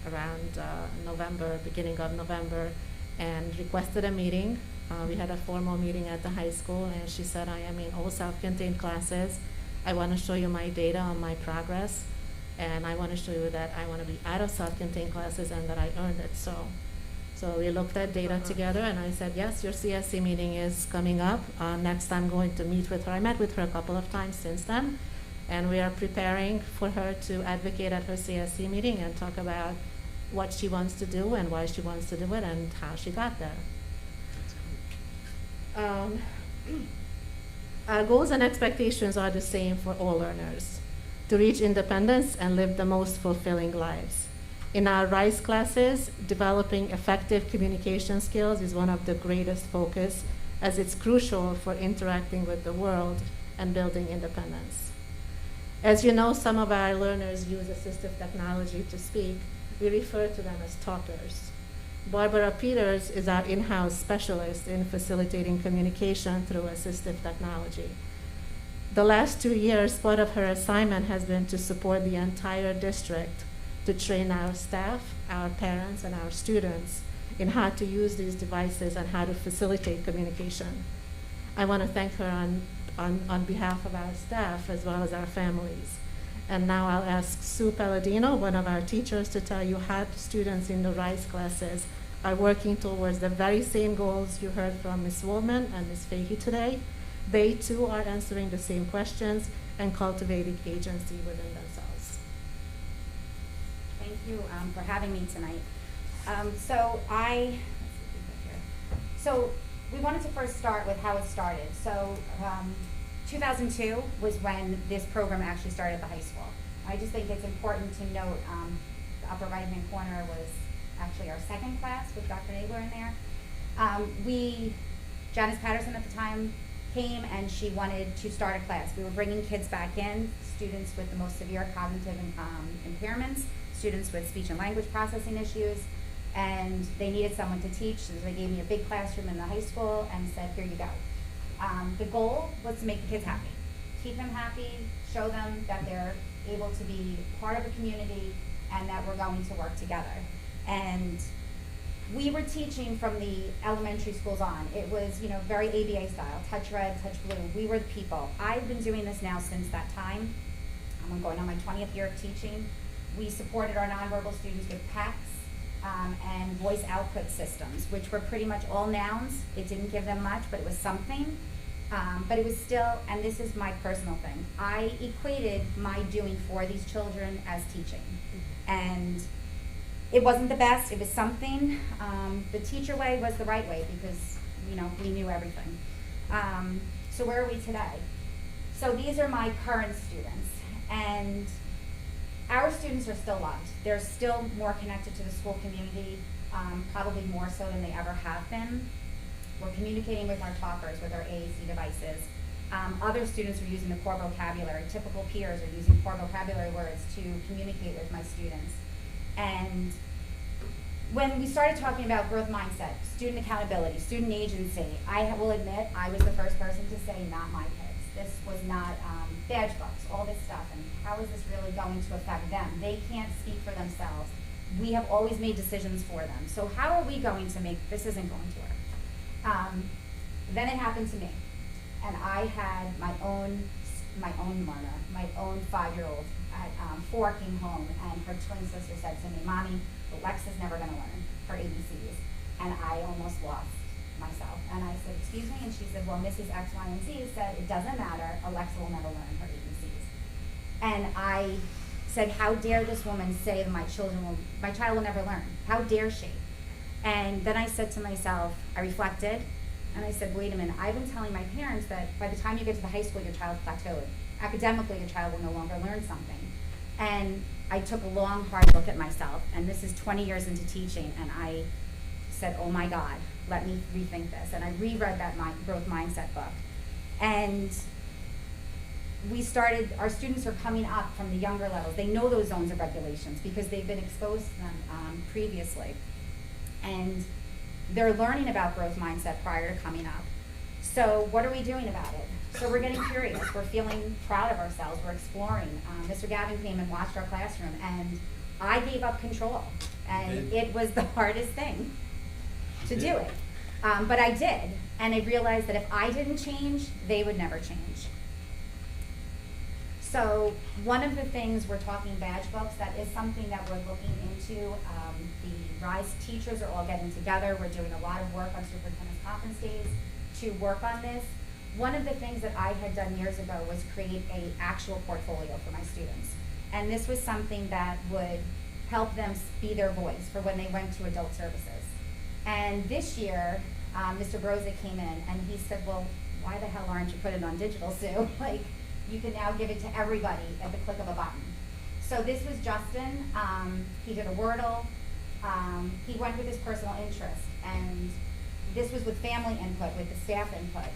around November, beginning of November, and requested a meeting. We had a formal meeting at the high school, and she said, I am in all self-contained classes. I want to show you my data on my progress, and I want to show you that I want to be out of self-contained classes and that I earned it. So we looked at data together, and I said, yes, your CSC meeting is coming up. Next I'm going to meet with her. I met with her a couple of times since then, and we are preparing for her to advocate at her CSC meeting and talk about what she wants to do and why she wants to do it and how she got there. Our goals and expectations are the same for all learners: to reach independence and live the most fulfilling lives. In our RISE classes, developing effective communication skills is one of the greatest focus, as it's crucial for interacting with the world and building independence. As you know, some of our learners use assistive technology to speak. We refer to them as talkers. Barbara Peters is our in-house specialist in facilitating communication through assistive technology. The last 2 years, part of her assignment has been to support the entire district to train our staff, our parents, and our students in how to use these devices and how to facilitate communication. I want to thank her on behalf of our staff as well as our families. And now I'll ask Sue Palladino, one of our teachers, to tell you how the students in the RISE classes are working towards the very same goals you heard from Ms. Woolman and Ms. Fahey today. They too are answering the same questions and cultivating agency within themselves. Thank you for having me tonight. So we wanted to first start with how it started. So 2002 was when this program actually started at the high school. I just think it's important to note the upper right-hand corner was actually our second class with Dr. Nagler in there. Janice Patterson at the time came and she wanted to start a class. We were bringing kids back in, students with the most severe cognitive impairments, students with speech and language processing issues, and they needed someone to teach, so they gave me a big classroom in the high school and said, here you go. The goal was to make the kids happy, keep them happy, show them that they're able to be part of a community and that we're going to work together. And we were teaching from the elementary schools on. It was, you know, very ABA style, touch red, touch blue. We were the people. I've been doing this now since that time. I'm going on my 20th year of teaching. We supported our nonverbal students with PACs and voice output systems, which were pretty much all nouns. It didn't give them much, but it was something. But it was still, and this is my personal thing, I equated my doing for these children as teaching. And it wasn't the best, it was something. The teacher way was the right way because, you know, we knew everything. So where are we today? So these are my current students, and our students are still loved. They're still more connected to the school community, probably more so than they ever have been. We're communicating with our talkers, with our AAC devices. Other students are using the core vocabulary. Typical peers are using core vocabulary words to communicate with my students. And when we started talking about growth mindset, student accountability, student agency, I will admit I was the first person to say, not my kids. This was not badge books, all this stuff, and how is this really going to affect them? They can't speak for themselves. We have always made decisions for them. So how are we going to make, this isn't going to work. Then it happened to me, and I had my own learner, my own 5-year-old at 4 came home, and her twin sister said to me, "Mommy, Alexa's never going to learn her ABCs," and I almost lost myself. And I said, "Excuse me?" And she said, "Well, Mrs. X, Y, and Z said it doesn't matter. Alexa will never learn her ABCs." And I said, "How dare this woman say that my child will never learn? How dare she?" And then I said to myself, I reflected, and I said, wait a minute, I've been telling my parents that by the time you get to the high school, your child plateaued. Academically, your child will no longer learn something. And I took a long, hard look at myself, and this is 20 years into teaching, and I said, oh my God, let me rethink this. And I reread that growth mindset book. And we started, our students are coming up from the younger levels. They know those zones of regulations because they've been exposed to them previously. And they're learning about growth mindset prior to coming up. So what are we doing about it? So we're getting curious. We're feeling proud of ourselves. We're exploring. Mr. Gavin came and watched our classroom, and I gave up control. And it was the hardest thing to do it. But I did. And I realized that if I didn't change, they would never change. So one of the things we're talking badge books, that is something that we're looking into. The RISE teachers are all getting together. We're doing a lot of work on superintendent's conference days to work on this. One of the things that I had done years ago was create an actual portfolio for my students. And this was something that would help them be their voice for when they went to adult services. And this year, Mr. Broza came in and he said, well, why the hell aren't you putting it on digital, Sue? Like, you can now give it to everybody at the click of a button. So this was Justin. He did a Wordle. He went with his personal interest, and this was with family input, with the staff input.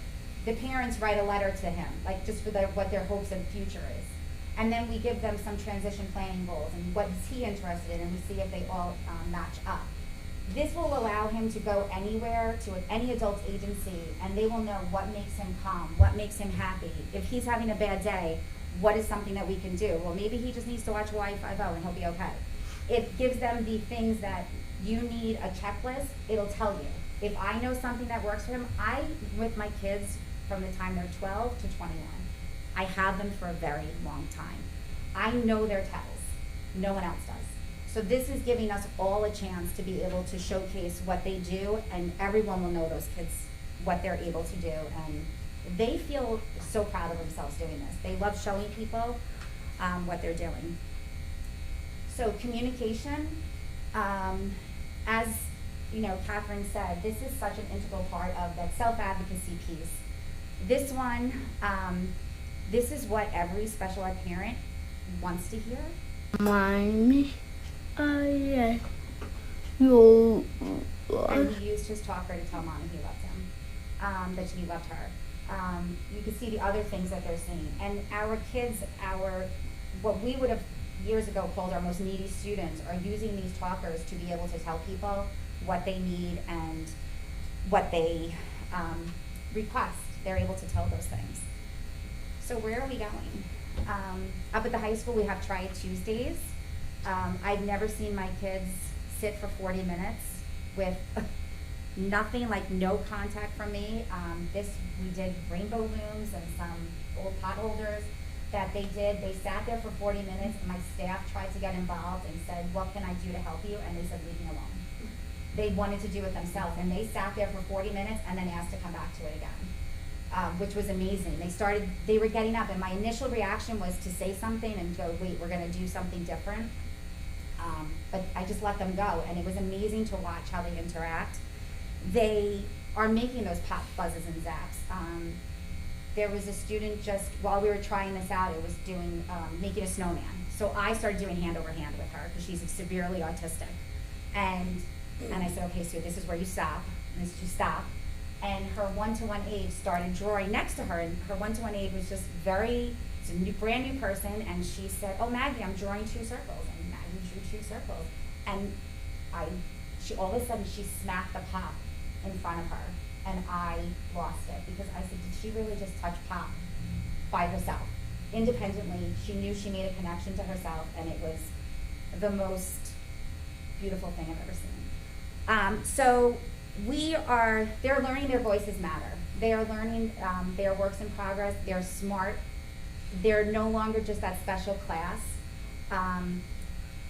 The parents write a letter to him, like just for what their hopes and future is. And then we give them some transition planning goals and what is he interested in, and we see if they all match up. This will allow him to go anywhere, to any adult agency, and they will know what makes him calm, what makes him happy. If he's having a bad day, what is something that we can do? Well, maybe he just needs to watch Hawaii Five-0 and he'll be okay. It gives them the things that you need a checklist, it'll tell you. If I know something that works for him, with my kids from the time they're 12 to 21, I have them for a very long time. I know their tells. No one else does. So this is giving us all a chance to be able to showcase what they do, and everyone will know those kids, what they're able to do, and they feel so proud of themselves doing this. They love showing people what they're doing. So communication, as you know, Catherine said, this is such an integral part of that self-advocacy piece. This one, this is what every special ed parent wants to hear. Mommy, yeah. No. And he used his talker to tell Mommy he loved him, that he loved her. You can see the other things that they're seeing. And our kids, what we would have years ago called our most needy students, are using these talkers to be able to tell people what they need and what they request. They're able to tell those things. So where are we going? Up at the high school, we have Try It Tuesdays. I've never seen my kids sit for 40 minutes with nothing, like no contact from me. We did rainbow looms and some old pot holders that they did. They sat there for 40 minutes, and my staff tried to get involved and said, what can I do to help you? And they said, leave me alone. They wanted to do it themselves, and they sat there for 40 minutes and then asked to come back to it again, which was amazing. They were getting up, and my initial reaction was to say something and go, wait, we're gonna do something different. But I just let them go, and it was amazing to watch how they interact. They are making those pop buzzes and zaps. There was a student just, while we were trying this out, it was doing, making a snowman. So I started doing hand over hand with her, because she's severely autistic. And I said, okay, Sue, this is where you stop. And this is you stop. And her one-to-one aide started drawing next to her, and her one-to-one aide was just it's a brand new person, and she said, oh, Maggie, I'm drawing 2 circles. And Maggie drew 2 circles. And she all of a sudden, she smacked the pop in front of her, and I lost it, because I said, did she really just touch pop by herself? Independently, she knew she made a connection to herself, and it was the most beautiful thing I've ever seen. So they're learning their voices matter. They are learning, they are works in progress, they're smart. They're no longer just that special class.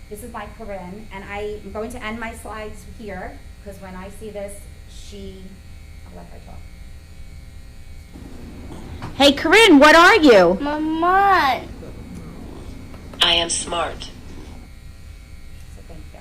This is my Corinne, and I'm going to end my slides here, because when I see this, I'll let her talk. Hey Corinne, what are you? Mama. I am smart. So thank you.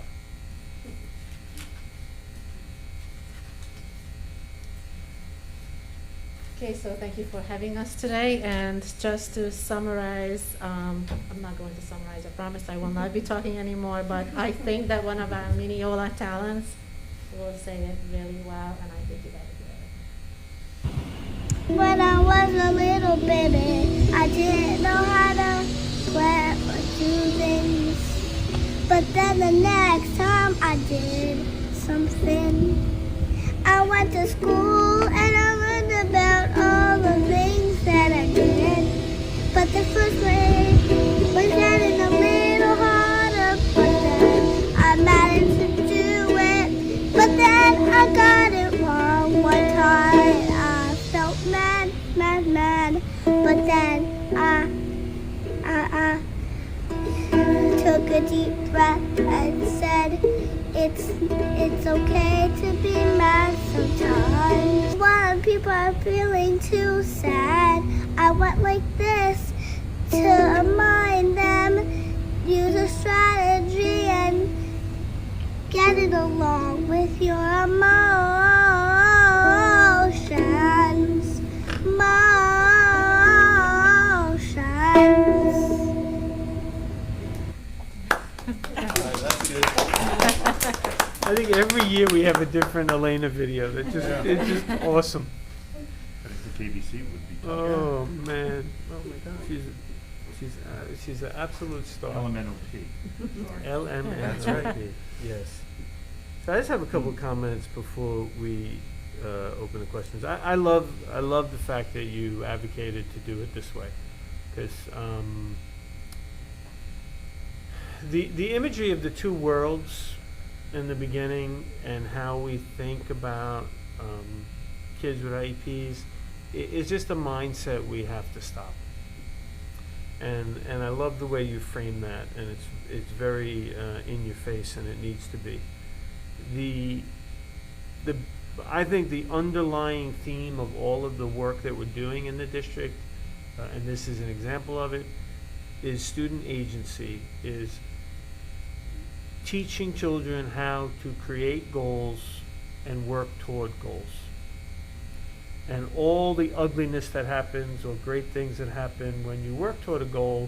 Okay, so thank you for having us today, and just to summarize, I'm not going to summarize, I promise I will not be talking anymore, but I think that one of our Mineola talents will say it really well, and I think you better do it. When I was a little baby, I didn't know how to play or do things. But then the next time I did something, I went to school and I learned about all the things that I did. But the first grade was getting a little harder, but then I managed to do it. But then I got it wrong one time. I felt mad, but then I took a deep breath and said, it's okay to be mad sometimes. When people are feeling too sad, I went like this to remind them, use a strategy and get it along with your emotions. I think every year we have a different Elena video. It's just awesome. I think the KBC would be. Oh man! Oh my God! She's an absolute star. LMNOP. LMNOP. That's right. Yes. So I just have a couple of comments before we open the questions. I love the fact that you advocated to do it this way, because the imagery of the 2 worlds in the beginning and how we think about kids with IEPs is just a mindset we have to stop. And I love the way you frame that, and it's very in your face, and it needs to be. I think the underlying theme of all of the work that we're doing in the district, and this is an example of it, is student agency, is teaching children how to create goals and work toward goals. And all the ugliness that happens or great things that happen when you work toward a goal,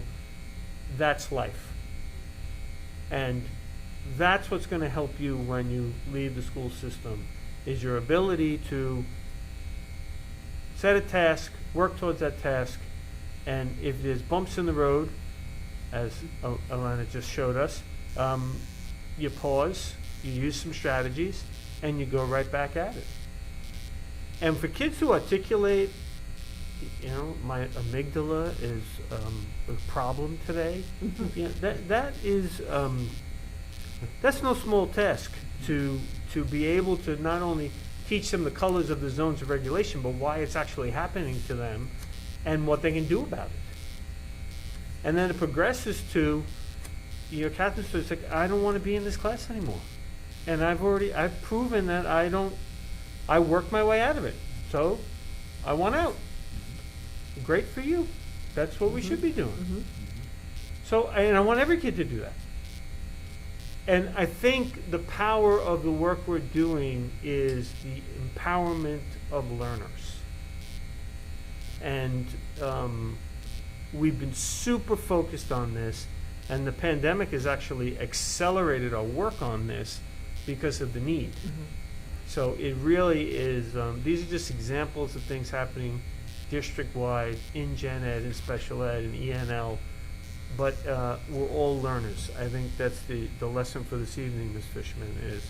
that's life. And that's what's going to help you when you leave the school system, is your ability to set a task, work towards that task, and if there's bumps in the road, as Alana just showed us, you pause, you use some strategies, and you go right back at it. And for kids who articulate, my amygdala is a problem today. That is that's no small task. to be able to not only teach them the colors of the zones of regulation, but why it's actually happening to them and what they can do about it. And then it progresses to, Catherine says, like, I don't want to be in this class anymore. And I've proven that I worked my way out of it. So I want out. Great for you. That's what we should be doing. So, and I want every kid to do that. And I think the power of the work we're doing is the empowerment of learners. And we've been super focused on this, and the pandemic has actually accelerated our work on this because of the need. So it really is, these are just examples of things happening district-wide in gen ed and special ed and ENL, but we're all learners. I think that's the lesson for this evening, Ms. Fishman, is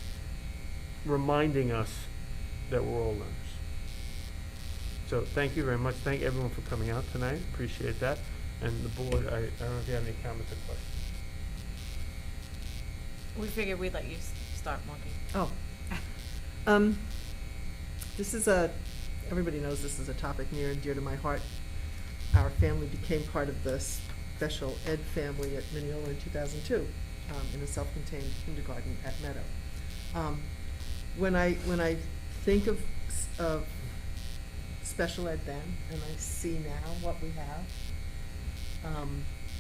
reminding us that we're all learners. So thank you very much. Thank everyone for coming out tonight. Appreciate that. And the board, I don't know if you have any comments or questions. We figured we'd let you start, Marky. This is everybody knows this is a topic near and dear to my heart. Our family became part of the special ed family at Mineola in 2002 in a self-contained kindergarten at Meadow. When I think of special ed then, and I see now what we have,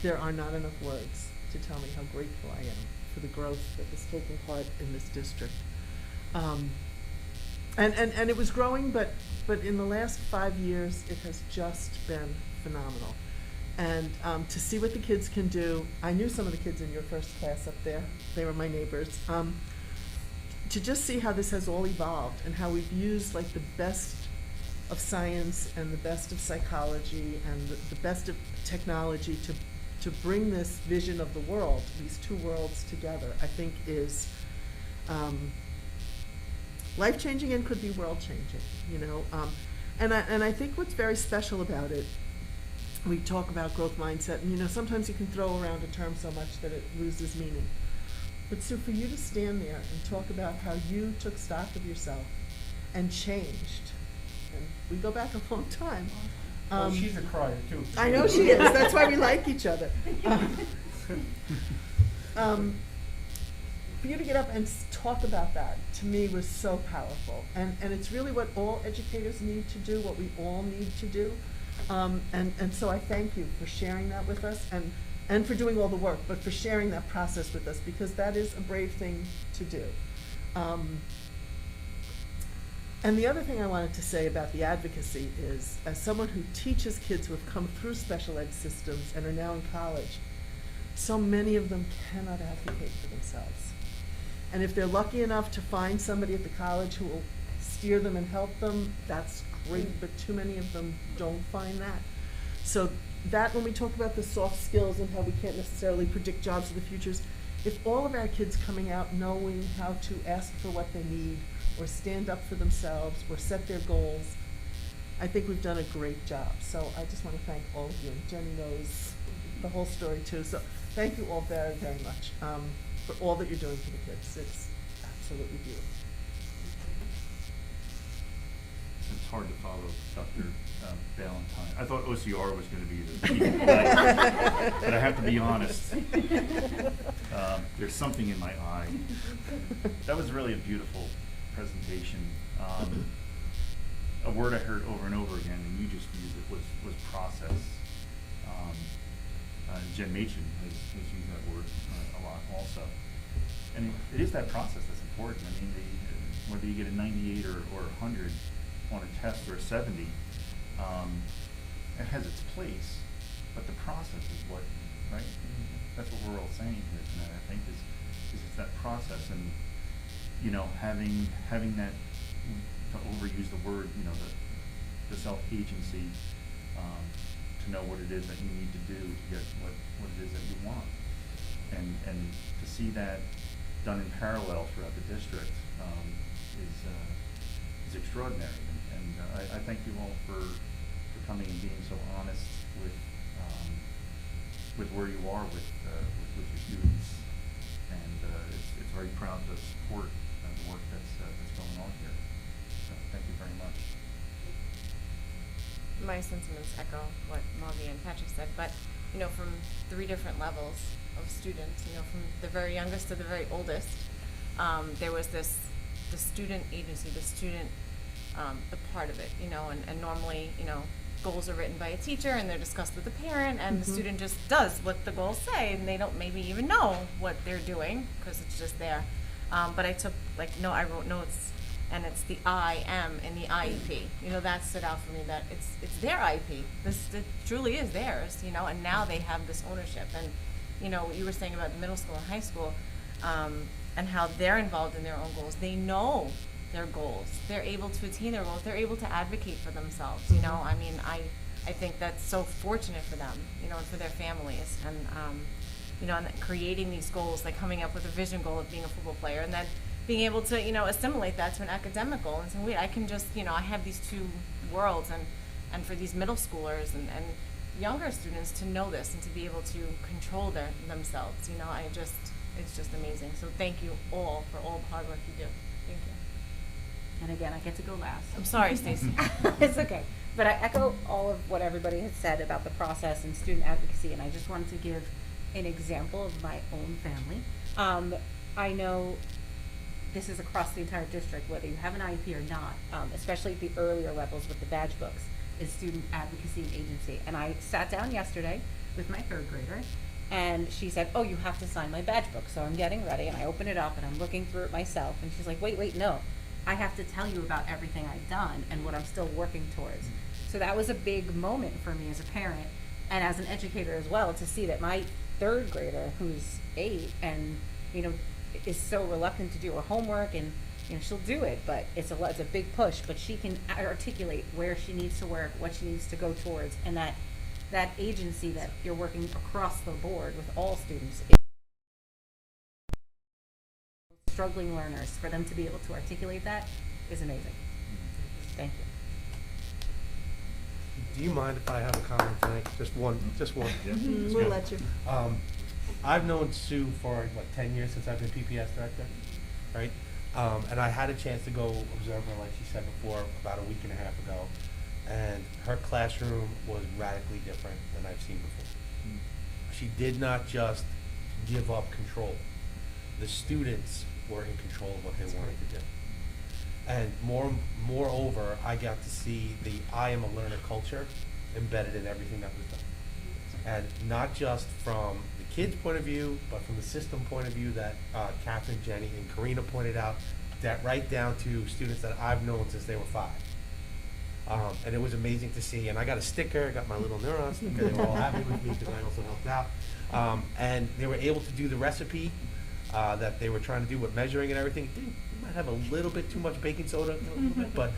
there are not enough words to tell me how grateful I am for the growth that has taken part in this district. And it was growing, but in the last 5 years, it has just been phenomenal. And to see what the kids can do, I knew some of the kids in your first class up there. They were my neighbors. To just see how this has all evolved and how we've used like the best of science and the best of psychology and the best of technology to bring this vision of the world, these two worlds together, I think is life-changing and could be world-changing, And I think what's very special about it, we talk about growth mindset, and sometimes you can throw around a term so much that it loses meaning. But Sue, for you to stand there and talk about how you took stock of yourself and changed, and we go back a long time. She's a crier too. I know she is. That's why we like each other. For you to get up and talk about that, to me, was so powerful. And it's really what all educators need to do, what we all need to do. And so I thank you for sharing that with us and for doing all the work, but for sharing that process with us, because that is a brave thing to do. And the other thing I wanted to say about the advocacy is, as someone who teaches kids who have come through special ed systems and are now in college, so many of them cannot advocate for themselves. And if they're lucky enough to find somebody at the college who will steer them and help them, that's great, but too many of them don't find that. So that, when we talk about the soft skills and how we can't necessarily predict jobs of the futures, if all of our kids coming out knowing how to ask for what they need, or stand up for themselves, or set their goals, I think we've done a great job. So I just want to thank all of you. And Jenny knows the whole story too. So thank you all very, very much for all that you're doing for the kids. It's absolutely beautiful. It's hard to follow Dr. Valentine. I thought OCR was going to be the key tonight, but I have to be honest. There's something in my eye. That was really a beautiful presentation. A word I heard over and over again, and you just used it, was process. Jen Machen has used that word a lot also. And it is that process that's important. I mean, whether you get a 98 or 100 on a test or a 70, it has its place, but the process is what, right? That's what we're all saying here tonight, I think, is it's that process. And having that, to overuse the word, the self-agency, to know what it is that you need to do to get what it is that you want, and to see that done in parallel throughout the district is extraordinary. And I thank you all for coming and being so honest with where you are with your students, and it's very proud to support the work that's going on here. So thank you very much. My sentiments echo what Moggy and Patrick said, but, you know, from 3 different levels of students, you know, from the very youngest to the very oldest, there was the student agency, the student, the part of it, you know, and normally, you know, goals are written by a teacher and they're discussed with the parent, and the student just does what the goals say, and they don't maybe even know what they're doing because it's just there. But I took, I wrote notes, and it's the I am in the IEP. You know, that stood out for me, that it's their IEP. It truly is theirs, you know, and now they have this ownership. And, you know, what you were saying about middle school and high school, and how they're involved in their own goals. They know their goals. They're able to attain their goals. They're able to advocate for themselves, you know. I mean, I think that's so fortunate for them, you know, and for their families. And, you know, and creating these goals, like coming up with a vision goal of being a football player, and then being able to, you know, assimilate that to an academic goal and say, wait, I can just, you know, I have these 2 worlds, and for these middle schoolers and younger students to know this and to be able to control themselves, you know, it's just amazing. So thank you all for all the hard work you do. Thank you. And again, I get to go last. I'm sorry, Stacey. It's okay. But I echo all of what everybody has said about the process and student advocacy, and I just wanted to give an example of my own family. I know this is across the entire district, whether you have an IEP or not, especially at the earlier levels with the badge books, is student advocacy and agency. And I sat down yesterday with my 3rd grader, and she said, oh, you have to sign my badge book. So I'm getting ready, and I open it up, and I'm looking through it myself, and she's like, wait, no. I have to tell you about everything I've done and what I'm still working towards. So that was a big moment for me as a parent and as an educator as well, to see that my 3rd grader, who's 8 and, you know, is so reluctant to do her homework, and, you know, she'll do it, but it's a big push, but she can articulate where she needs to work, what she needs to go towards, and that agency that you're working across the board with all students. Struggling learners, for them to be able to articulate that is amazing. Thank you. Do you mind if I have a comment tonight? Just one. We'll let you. I've known Sue for, 10 years since I've been PPS director, right? And I had a chance to go observe her, like she said before, about a week and a half ago. And her classroom was radically different than I've seen before. She did not just give up control. The students were in control of what they wanted to do. And moreover, I got to see the I am a learner culture embedded in everything that was done. And not just from the kids' point of view, but from the system point of view that Catherine, Jenny, and Karina pointed out, that right down to students that I've known since they were 5. And it was amazing to see. And I got a sticker, got my little neuron sticker. They were all happy with me because I also helped out. And they were able to do the recipe that they were trying to do with measuring and everything. It might have a little bit too much baking soda, a little bit, but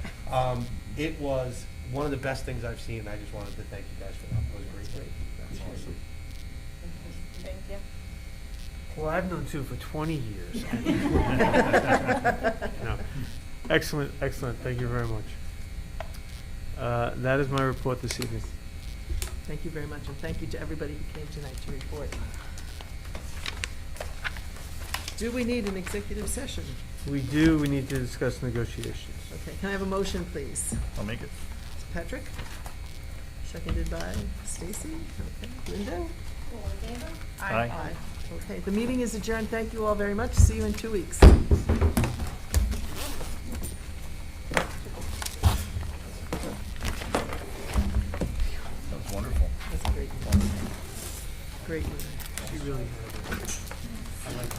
it was one of the best things I've seen, and I just wanted to thank you guys for that. It was great. That's awesome. Thank you. Well, I've known Sue for 20 years. No. Excellent. Thank you very much. That is my report this evening. Thank you very much, and thank you to everybody who came tonight to report. Do we need an executive session? We do. We need to discuss negotiations. Okay, can I have a motion, please? I'll make it. Patrick? Seconded by Stacy? Okay, Linda? Aye. Okay, the meeting is adjourned. Thank you all very much. See you in 2 weeks. That was wonderful. That's a great one. Great one. She really had it.